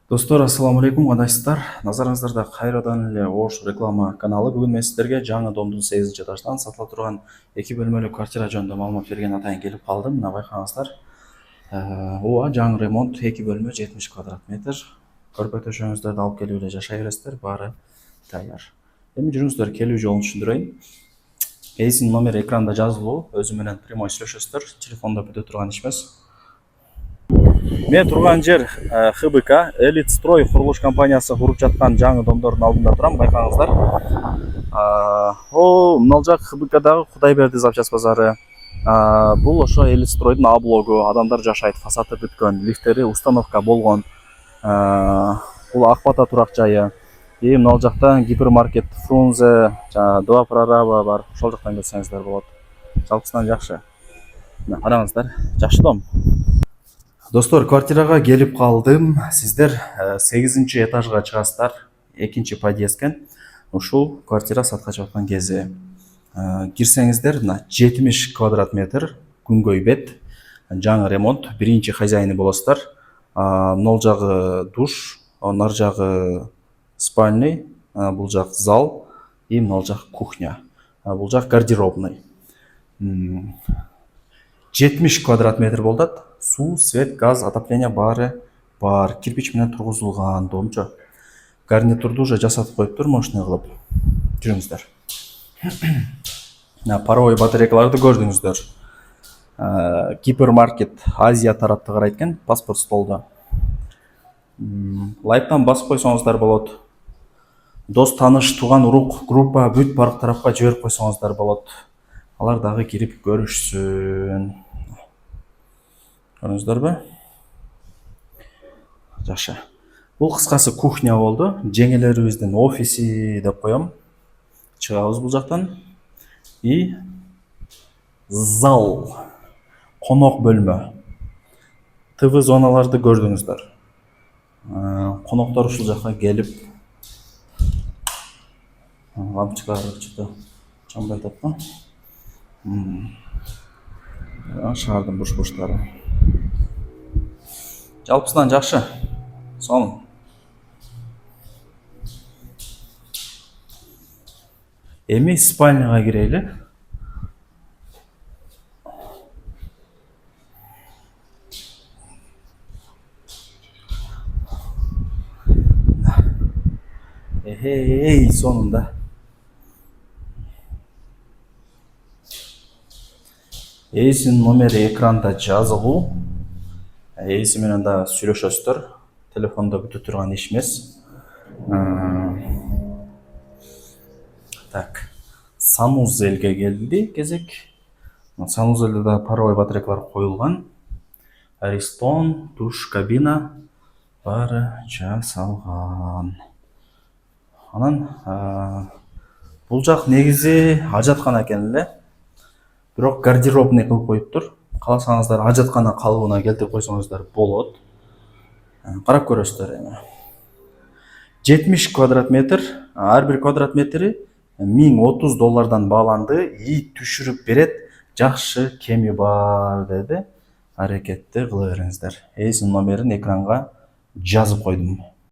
Достор, ассаламу алейкум, кандайсыздар? Назарыңыздарда кайрадан эле Ош реклама каналы. Бүгүн мен сиздерге жаңы домдун 8 этаждан сатыла турган 2 бөлмөлүү квартира жөнүндө маалымат берген атайын келип калдым. Мына байкаңыздар. Ооба, жаңы ремонт, 2 бөлмө, 70 квадрат метр. Көрпө төшөгүңүздөрдү алып келип эле жашай бересиздер, баары даяр. Эми жүрүңүздөр, келүү жолун түшүндүрөйүн. Эйсин номери экранда жазылуу, өзү менен прямой сүйлөшөсүздөр. Телефондо бүтө турган иш эмес. Мен турган жер ХБК Элит Строй курулуш компаниясы куруп жаткан жаңы домдордун алдында турам, байкаңыздар. Мына жак ХБКдагы Кудайберди запчасть базары. Бул ошо Элит Стройдун А блогу, адамдар жашайт, фасады бүткөн, лифттери установка болгон. Бул Ак Бата турак жайы. Мына жакта гипермаркет Фрунзе, Два прораба бар. Ошол жактан келсеңиздер болот. Жалпысынан жакшы. Караңыздар, жакшы дом. Достор, квартирага келип калдым. Сиздер 8 этажга чыгасыздар. 2 подъездден ушул квартира сатка чыгып кези. Кирсеңиздер, 70 квадрат метр, күнгөй бет, жаңы ремонт, биринчи хозяйны болосуздар. Нол жагы душ, нар жагы спальный, бул жак зал, нол жак кухня, бул жак гардеробный. 70 квадрат метр болот. Суу, свет, газ, отопление баары бар. Кирпич менен тургузулган домчу. Гарнитурду уже жасатып коюптур, мощный кылып. Жүрүңүздөр. Паровой батарейкаларды көрдүңүздөр. Гипермаркет Азия тарапты карайт экен, паспорт столдо. Лайктан басып койсоңуздар болот. Дос, тааныш, тууган, урук, группа, бүт бардык тарапка жиберип койсоңуздар болот. Алар дагы кирип көрүшсүн. Көрдүңүздөрбү? Жакшы. Бул кыскасы кухня болду. Жеңелерибиздин офиси деп коем. Чыгабыз бул жактан. И зал, конок бөлмө. ТВ зоналарды көрдүңүздөр. Коноктор ушул жакка келип лампочкалар чыгып чамбай атат. Шаардын буш-буштары. Жалпысынан жакшы. Сонун. Эми спальняга кирели. Сонунда. Эйсин номери экранда жазылуу. Эйси менен да сүйлөшөсүздөр. Телефондо бүтө турган иш эмес. Так. Санузелге келди кезек. Санузелде да паровой батарейкалар коюлган. Аристон, душ, кабина баары жасалган. Анан бул жак негизи ажаткана экен эле. Бирок гардеробный кылып коюптур. Кааласаңыздар ажаткана калыбына келтирип койсоңуздар болот. Карап көрөсүздөр эми. 70 квадрат метр, ар бир квадрат метри $1030 бааланды. И түшүрүп берет. Жакшы кеми бар деди. Аракетти кыла бериңиздер. Эйсин номерин экранга жазып койдум.